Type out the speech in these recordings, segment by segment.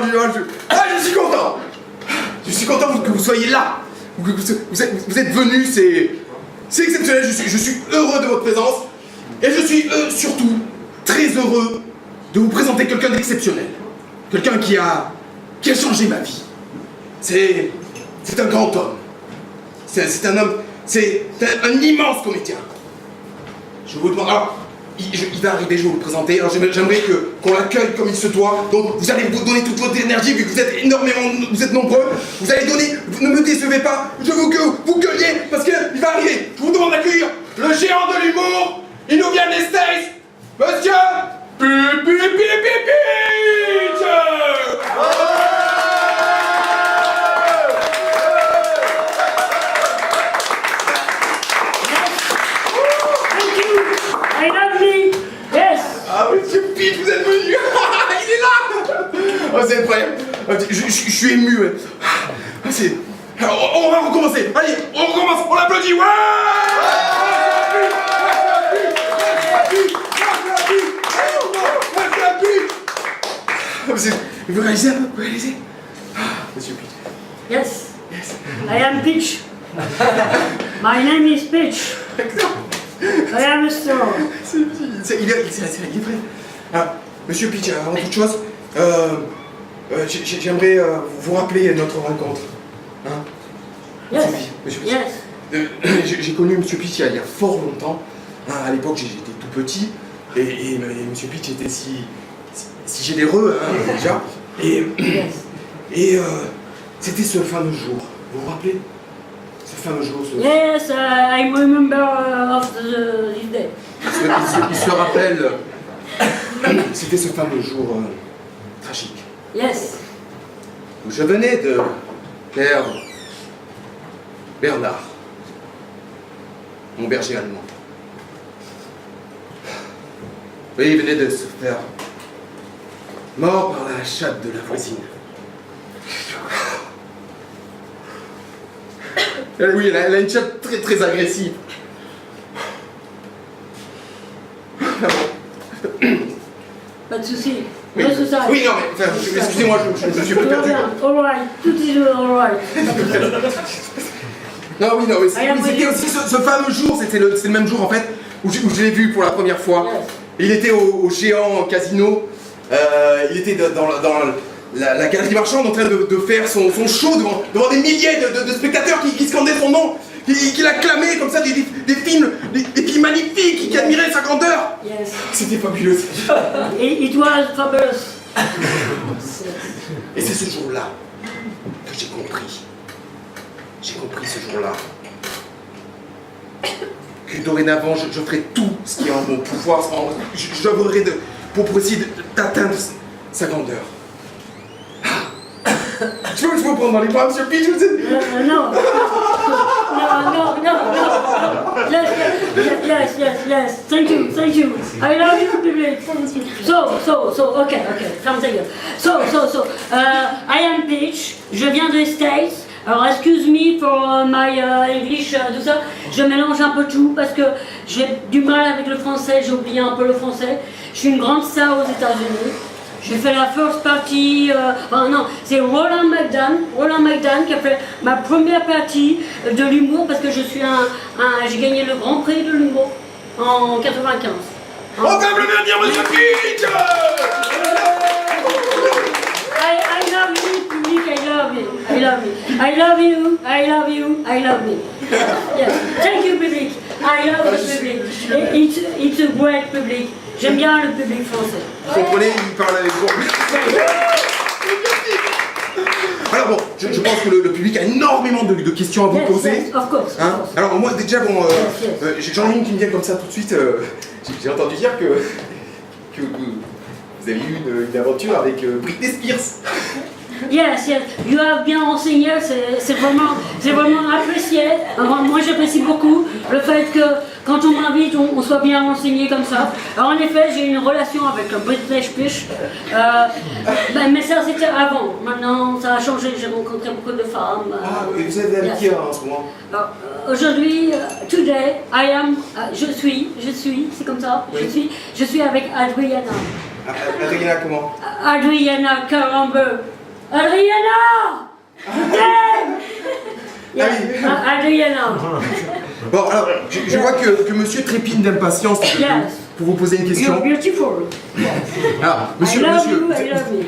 je suis content. Je suis content que vous soyez là. Vous êtes venus, c'est exceptionnel. Je suis heureux de votre présence. Et je suis surtout très heureux de vous présenter quelqu'un d'exceptionnel. Quelqu'un qui a changé ma vie. C'est un grand homme. C'est un homme, c'est un immense comédien. Je vous demande, alors, il va arriver, je vais vous le présenter. Alors j'aimerais qu'on l'accueille comme il se doit. Donc vous allez vous donner toute votre énergie, vu que vous êtes énormément, vous êtes nombreux. Vous allez donner, ne me décevez pas. Je veux que vous gueuliez parce qu'il va arriver. Je vous demande d'accueillir le géant de l'humour. Il nous vient des States, Monsieur Pitch. I love me. Yes. Ah, Monsieur Pitch, vous êtes venu. Il est là. Oh, c'est incroyable. Je suis ému. Ouais. Alors, on va recommencer. Allez, on recommence. On l'applaudit. Ouais. Vous réalisez un peu? Vous réalisez? Monsieur Pitch. Yes. Yes. I am Pitch. My name is Pitch. I am a star. Il est vrai. Alors, Monsieur Pitch, avant toute chose, j'aimerais vous rappeler notre rencontre. Hein? Yes. Monsieur Pitch. Yes. J'ai connu Monsieur Pitch il y a fort longtemps. Hein, à l'époque, j'étais tout petit. Et Monsieur Pitch était si généreux, hein, déjà. Et c'était ce fameux jour. Vous vous rappelez? Ce fameux jour. Yes, I remember of this day. Il se rappelle. C'était ce fameux jour tragique. Yes. Où je venais de perdre Bernard, mon berger allemand. Oui, il venait de se faire mort par la chatte de la voisine. Oui, elle a une chatte très très agressive. Pas de soucis. Oui, No suicide. oui, non, mais enfin, excusez-moi, je me suis un peu perdu. Alright, tout est alright. Non, oui, non, mais c'était aussi ce fameux jour, c'était le même jour en fait, où je l'ai vu pour la première fois. Yes. Il était au géant casino, il était dans la galerie marchande en train de faire son show devant des milliers de spectateurs qui scandaient son nom, qui l'acclamaient comme ça, des films magnifiques, qui admiraient sa grandeur. Yes. C'était fabuleux. It was fabulous. Et c'est ce jour-là que j'ai compris. J'ai compris ce jour-là que dorénavant je ferai tout ce qui est en mon pouvoir, j'œuvrerai pour essayer d'atteindre sa grandeur. Je peux vous prendre dans les bras, Monsieur Pitch? No. Yes. Thank you. I love you, public. So, okay. Something else. So, I am Pitch. Je viens des States. Alors, excuse me for my English, tout ça. Je mélange un peu tout parce que j'ai du mal avec le français. J'ai oublié un peu le français. Je suis une grande star aux États-Unis. J'ai fait la first party, non, c'est Roland McDan qui a fait ma première partie de l'humour parce que j'ai gagné le Grand Prix de l'humour en 95. On peut applaudir dire Monsieur Pitch! I love you, public, I love you. Yes. Thank you, public. I love the public. It's a great public. J'aime bien le public français. Vous comprenez, il parle avec vous. Alors bon, je pense que le public a énormément de questions à vous poser. Yes, of course. Hein? Alors moi déjà, Yes. j'en ai une qui me vient comme ça tout de suite. J'ai entendu dire que vous avez eu une aventure avec Britney Spears. Yes, you have bien renseigné, c'est vraiment apprécié. Moi j'apprécie beaucoup le fait que quand on m'invite, on soit bien renseigné comme ça. Alors en effet, j'ai une relation avec Britney Spears, mais ça c'était avant. Maintenant ça a changé, j'ai rencontré beaucoup de femmes. Et vous êtes avec qui en ce moment? Aujourd'hui, today, I am, je suis, c'est comme ça, oui. je suis avec Adriana. Adriana, comment? Adriana Carambeau. Adriana! Je t'aime! Ah oui. Adriana. Bon, alors, je vois que monsieur trépigne d'impatience pour vous poser une question. You're beautiful. Alors, monsieur, I love monsieur. you, I love you.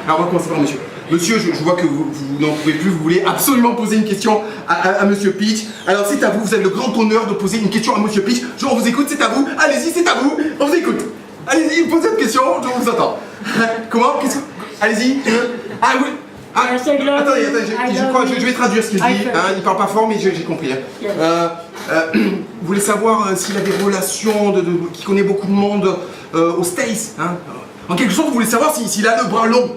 Alors, on va commencer par monsieur. Monsieur, je vois que vous n'en pouvez plus, vous voulez absolument poser une question à monsieur Peach. Alors, c'est à vous, vous avez le grand honneur de poser une question à monsieur Peach. On vous écoute, c'est à vous. Allez-y, c'est à vous, on vous écoute. Allez-y, posez votre question, je vous attends. Comment? Qu'est-ce que... Allez-y. Ah oui. Ah, Yes, I love attendez, you. je vais traduire ce qu'il dit. Hein, il parle pas fort, mais j'ai compris. Hein. Yes. Vous voulez savoir s'il a des relations, qu'il connaît beaucoup de monde aux States. Hein. En quelque sorte, vous voulez savoir s'il a le bras long.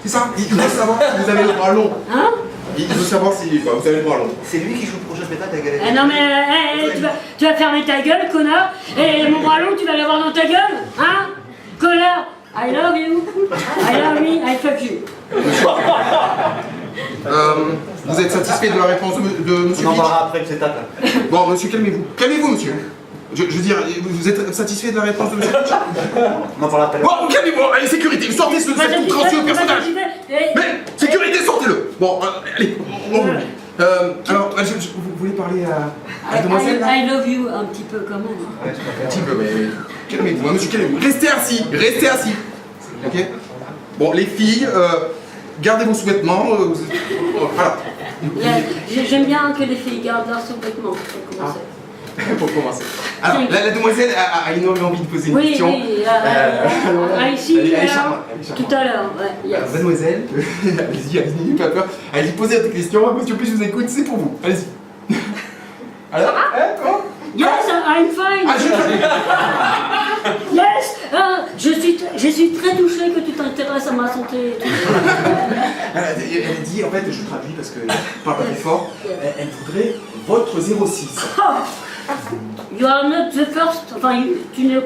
C'est ça? Il veut savoir si vous avez le bras long. Hein? Il veut savoir si vous avez le bras long. C'est lui qui joue le prochain spectacle à la Galerie. Non mais tu vas fermer ta gueule, connard. Et mon ballon, tu vas l'avoir dans ta gueule, hein? Connard. I love you. I love me. I fuck you. Vous êtes satisfait de la réponse de monsieur On en Peach? parlera après que c'est tape. Bon, monsieur, calmez-vous. Calmez-vous, monsieur. Je veux dire, vous êtes satisfait de la réponse de monsieur Peach? On en parlera tout à l'heure. Bon, calmez-vous. Allez, sécurité. Sortez cet outrancieux personnage. Mais, sécurité, sortez-le. Bon, allez, on vous. Alors, vous voulez parler à la demoiselle là? I love you un petit peu quand même. Un petit peu, mais calmez-vous, hein, monsieur, calmez-vous. Restez assis, restez assis. Ok? Bon, les filles, gardez vos sous-vêtements. Voilà. J'aime bien que les filles gardent leurs sous-vêtements pour commencer. Pour commencer. Alors, la demoiselle a énormément envie de poser une Oui, question. oui, ici, elle est charmante, elle est charmante. tout à l'heure, ouais. Yes. Alors, mademoiselle, allez-y, n'ayez pas peur. Allez-y, posez votre question. Monsieur P, je vous écoute, c'est pour vous. Allez-y. Alors, comment? Yes, I'm fine. Ah, Yes, je suis très touchée que tu t'intéresses à ma santé. Elle dit, en fait, je traduis parce que je parle pas très fort, elle voudrait votre 06. You are not the first, enfin, tu n'es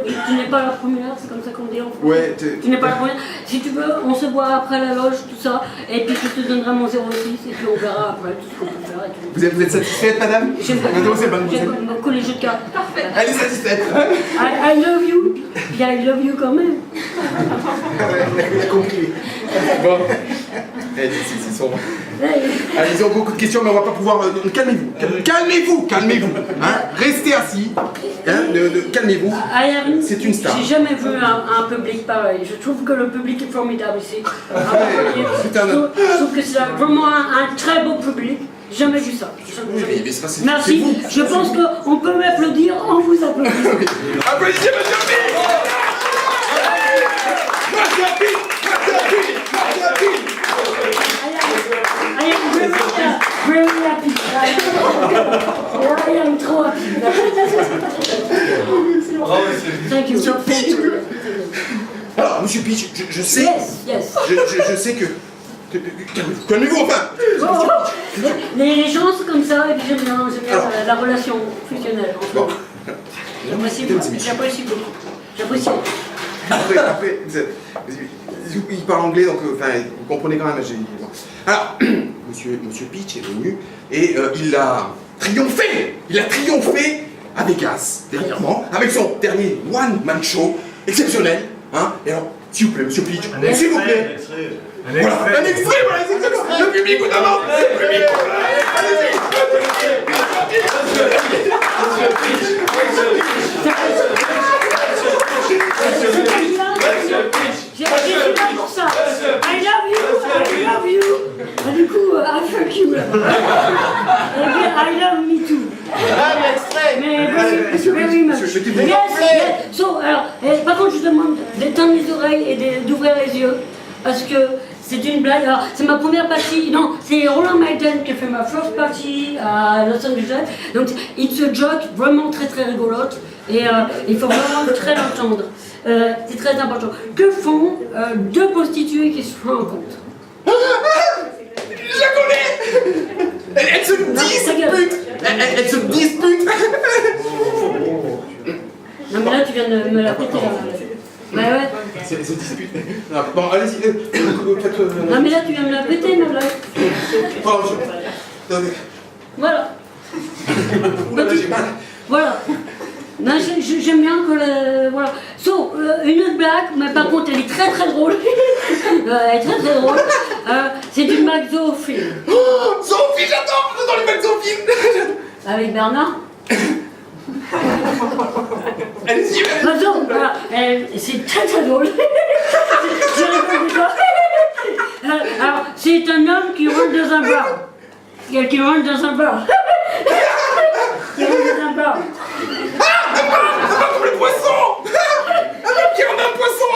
pas la première, c'est comme ça qu'on dit en France. Ouais, tu n'es pas la première. Si tu veux, on se voit après la loge, tout ça, et puis je te donnerai mon 06, et puis on verra après tout ce qu'on peut faire. Et tout. Vous êtes satisfaite, madame? J'aime beaucoup les jeux de cartes. Parfait. Elle est satisfaite. I love you. Yeah, I love you quand même. Elle a compris. Bon. C'est sombre. Allez, ils ont beaucoup de questions, mais on va pas pouvoir. Calmez-vous. Calmez-vous. Hein? Restez assis. Hein? Calmez-vous. C'est une star. J'ai jamais vu un public pareil. Je trouve que le public est formidable ici. Je trouve que c'est vraiment un très beau public. Jamais vu ça. Merci. Je pense qu'on peut m'applaudir en vous applaudissant. Applaudissez monsieur P. I am very happy. I am trop happy. Thank you. Monsieur Peach. Alors, monsieur Peach, je sais. Yes. Je sais que. Calmez-vous enfin. Les gens sont comme ça, et puis j'aime bien la relation fusionnelle. Bon. J'apprécie beaucoup. J'apprécie. Après, il parle anglais, donc enfin, vous comprenez quand même. Alors, monsieur Peach est venu et il a triomphé. Il a triomphé à Vegas, dernièrement, avec son dernier one-man show exceptionnel. Hein. Et alors, s'il vous plaît, monsieur Peach, s'il vous plaît. Voilà, un extrait, voilà, c'est exactement. Le public vous demande. Le public. J'ai là pour ça. I love you. Et du coup, I fuck you. Et puis, I love me too. Mais very much. Yes. So, alors, par contre, je demande d'éteindre les oreilles et d'ouvrir les yeux. Parce que c'est une blague. Alors, c'est ma première partie. Non, c'est Roland Maiden qui a fait ma first party à Los Angeles. Donc, it's a joke vraiment très très rigolote. Et il faut vraiment très l'entendre. C'est très important. Que font deux prostituées qui se rencontrent? Je la connais. Elle se dispute. Elle se dispute. Non mais là tu viens de me la péter là. Bah ouais. C'est dispute. Bon, allez-y. Non mais là tu viens de me la péter ma blague. Voilà. Oula, j'ai mal. Voilà. Non, j'aime bien que voilà. So, une autre blague, mais par contre elle est très très drôle. Elle est très très drôle. C'est une blague zoophile. Oh, Sophie, j'adore les blagues Sophie. Avec Bernard. Allez-y, Donc, c'est très très drôle. Je rigole déjà. Alors, c'est un homme qui rentre dans un bar. Qui rentre dans un bar. Qui rentre dans un bar. un bar comme le poisson. Un homme qui rentre un poisson.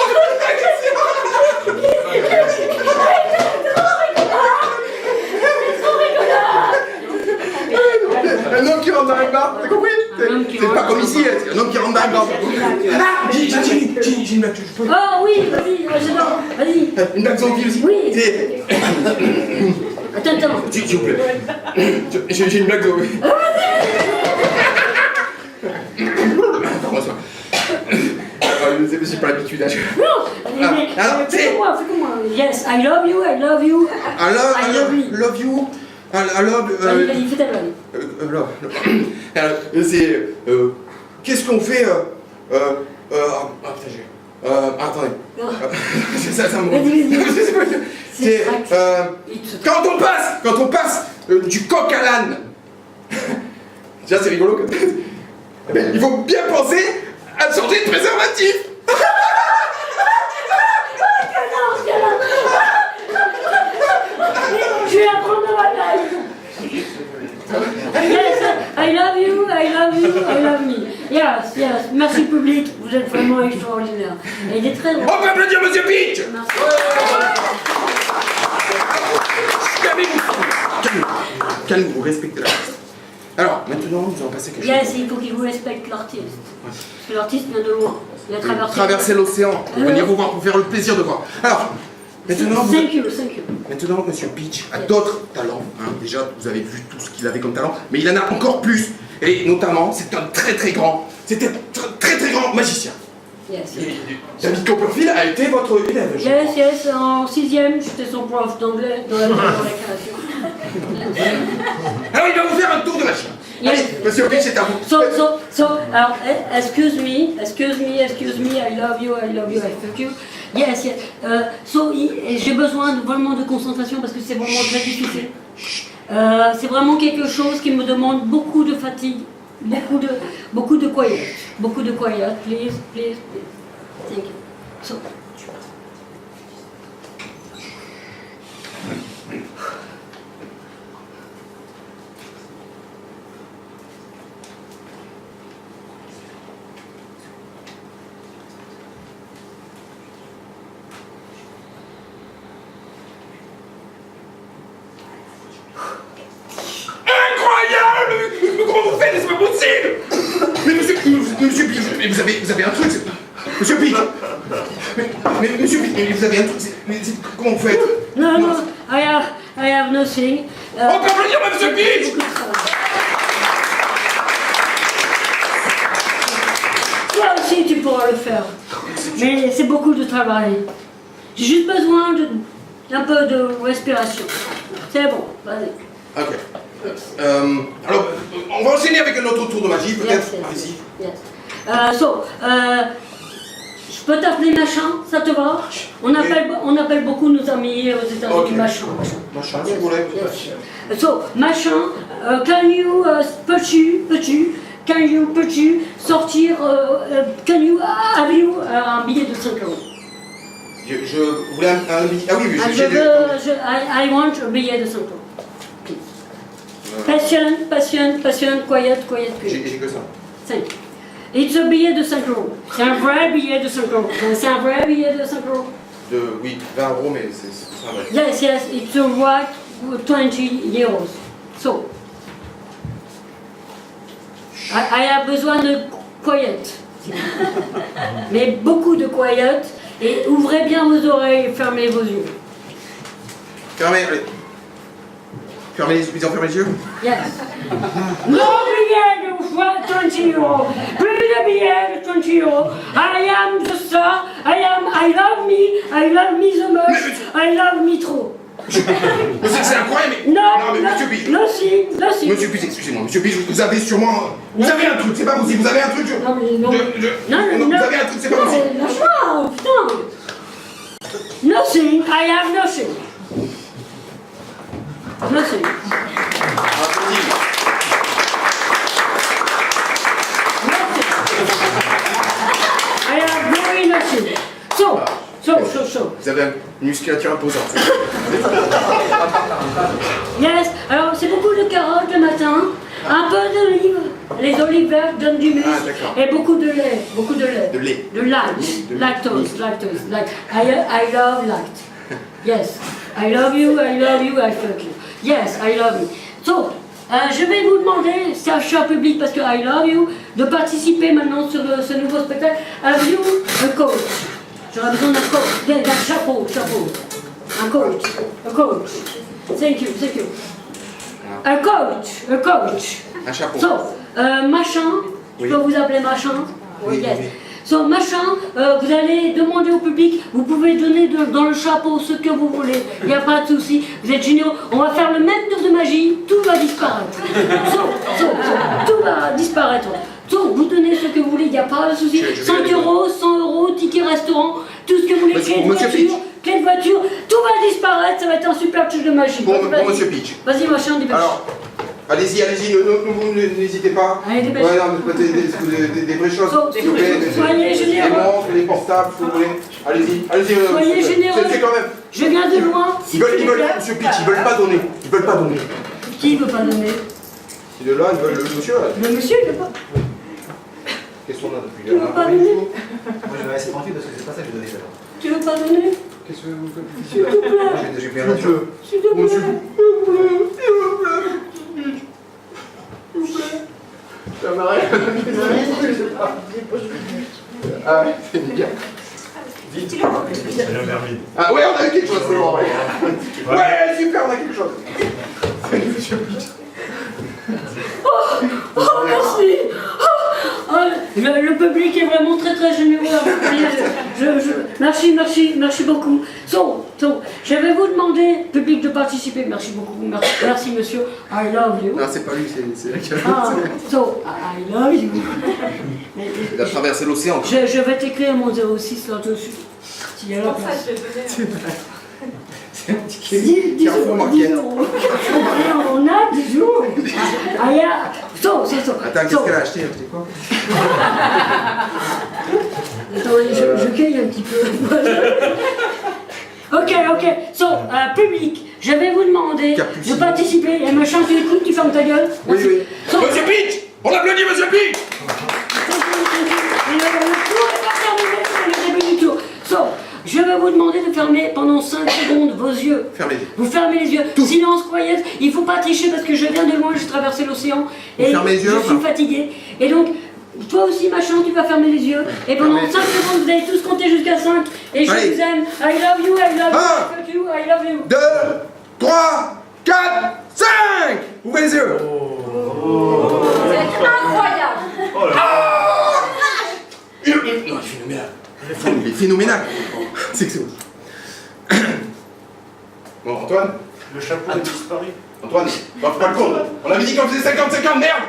Un homme qui rentre dans un bar, t'as compris? C'est pas comme ici, c'est un homme qui rentre dans un bar. Ah, j'ai une blague, je peux. Oh oui, vas-y, j'adore, vas-y. Une blague zombie aussi. Oui. C'est... Attends. S'il vous plaît. J'ai une blague zombie. Pardon, ça. J'ai pas l'habitude. Non, alors, fais comme moi. Yes, I love you, I love you. I love you. I love... Vas-y, fais ta blague. Alors, c'est... qu'est-ce qu'on fait... putain, j'ai... attendez. C'est ça me... Vas-y. C'est... quand on passe du coq à l'âne. Déjà, c'est rigolo. Il faut bien penser à changer de préservatif. Je vais apprendre ma blague. Yes, I love you, I love you, I love me. Yes, yes. Merci public, vous êtes vraiment extraordinaire. Et il est très drôle. On peut applaudir Monsieur Peach. Merci. Calmez-vous, respectez l'artiste. Alors, maintenant, nous allons passer quelque chose. Yes, il faut qu'il vous respecte l'artiste. Parce que l'artiste vient de loin. Il a Traverser l'océan pour venir vous voir, pour faire le plaisir de voir. Alors, maintenant, thank you. Maintenant, Monsieur Peach a d'autres talents. Hein. Déjà, vous avez vu tout ce qu'il avait comme talent, mais il en a encore plus. Et notamment, c'est un très très grand magicien. Yes. David Copperfield a été votre élève. Yes, en 6e, j'étais son prof d'anglais dans la création. Alors, il va vous faire un tour de magie. Yes. Allez, Monsieur Peach, c'est à vous. Alors, excuse me, I love you, I fuck you. Yes. J'ai besoin vraiment de concentration parce que c'est vraiment très difficile. C'est vraiment quelque chose qui me demande beaucoup de fatigue, beaucoup de quiet. Beaucoup de quiet, please. Thank you. So. Comment vous faites? C'est pas possible! Mais Monsieur Peach, mais vous avez un truc, Monsieur Peach! Mais Monsieur Peach, mais vous avez un truc, comment vous faites? Non, I have nothing. On peut applaudir Monsieur Peach! Toi aussi tu pourras le faire. Mais c'est beaucoup de travail. J'ai juste besoin d'un peu de respiration. C'est bon, vas-y. Ok. Alors, on va enchaîner avec un autre tour de magie, peut-être. Yes. Je peux t'appeler Machin, ça te va? On appelle beaucoup nos amis aux États-Unis Machin. Machin, si vous voulez. Yes. So, Machin, peux-tu sortir, have you un billet de 5 euros? Je voulais un billet. Ah oui, I want un billet de 5 euros. Passion, quiet. J'ai que ça. 5. It's a billet de 5 euros. C'est un vrai billet de 5 euros. C'est un vrai billet de 5 euros. Oui, 20 euros, mais c'est pas vrai. Yes, it's a right 20 euros. So, I have besoin de quiet. Mais beaucoup de quiet. Et ouvrez bien vos oreilles et fermez vos yeux. Fermez les yeux. Yes. No billet de 20 euros. Plus de billets de 20 euros. I am the star. I love me the much. I love me trop. C'est incroyable, mais... Non, mais monsieur Pitch. non, si. Monsieur Pitch, excusez-moi, monsieur Pitch, vous avez sûrement... Vous avez un truc, c'est pas possible, vous avez un truc... Non, mais non. Non, vous avez un truc, c'est pas possible. Mais lâche-moi, putain. Nothing, I have nothing. Nothing. I have very nothing. So. Vous avez une musculature imposante. Yes, alors c'est beaucoup de carottes le matin, un peu d'olives. Les olives vertes donnent du muscle. Ah, Et beaucoup de lait. De lait. De lactose. I love lact. Yes. I love you, I fuck you. Yes, I love you. So, je vais vous demander, c'est un cher public parce que I love you, de participer maintenant sur ce nouveau spectacle. Have you a coach? J'aurais besoin d'un coach, d'un chapeau. Un coach. Thank you. A coach. Un chapeau. So, machin, je peux vous appeler machin? Oui, Yes. oui. So, machin, vous allez demander au public, vous pouvez donner dans le chapeau ce que vous voulez, il n'y a pas de souci, vous êtes géniaux, on va faire le même tour de magie, tout va disparaître. Tout va disparaître. So, vous donnez ce que vous voulez, il n'y a pas de souci. 5 €, 100 €, ticket restaurant, tout ce que vous voulez, clé de voiture, tout va disparaître, ça va être un super truc de magie. Pour monsieur Pitch. Vas-y, machin, dépêche. Alors, allez-y, n'hésitez pas. Allez, dépêche. Ouais, non, des vraies choses, s'il vous plaît. Soyez généreux. Les montres, les portables, si vous voulez. Allez-y. Soyez généreux. C'est quand même. Je viens de loin. Ils veulent, monsieur Pitch, ils veulent pas donner. Qui veut pas donner? Il est là, ils veulent le monsieur. Là. Le monsieur, il veut pas. Qu'est-ce qu'on a depuis Tu veux pas donner? Moi je vais laisser tranquille parce que c'est pas ça que je donnais là. Tu veux pas donner? Qu'est-ce que vous faites? S'il te plaît. J'ai pris un autre. S'il te plaît. Ça m'arrête. Ah ouais, c'est bien. Vite. Ah ouais, on a eu quelque chose, c'est bon. Ouais, super, on a quelque chose. Oh, merci. Le public est vraiment très généreux. Merci beaucoup. So, je vais vous demander, public, de participer. Merci beaucoup. Merci monsieur. I love you. Non, c'est pas lui, c'est la qui So, I love you. Il a traversé l'océan. Je vais t'écrire mon 06 là-dessus. S'il y a la place. C'est un ticket. 10 €. On a 10 jours. Ah, yeah. So. Attends, qu'est-ce qu'elle a acheté? Quoi? Attends, je cueille un petit peu. Ok. So, public, je vais vous demander de participer. Et machin, tu écoutes, tu fermes ta gueule. Oui. So, Monsieur Pitch! On applaudit Monsieur Pitch! Le tour n'est pas terminé, c'est le début du tour. So, je vais vous demander de fermer pendant 5 secondes vos yeux. Fermez les yeux. Vous fermez les yeux. Silence, quiet. Il ne faut pas tricher parce que je viens de loin, j'ai traversé l'océan. Et fermez les yeux, je suis fatiguée. Et donc, toi aussi, machin, tu vas fermer les yeux. Et pendant 5 secondes, vous allez tous compter jusqu'à 5. Et je vous aime. I love you, I fuck you, I love you. 2, 3, 4, 5! Ouvrez les yeux! C'est incroyable. Il est phénoménal. C'est que c'est bon, Antoine? Le chapeau a disparu. Antoine, on va pas le compte. On avait dit qu'on faisait 50-50, merde!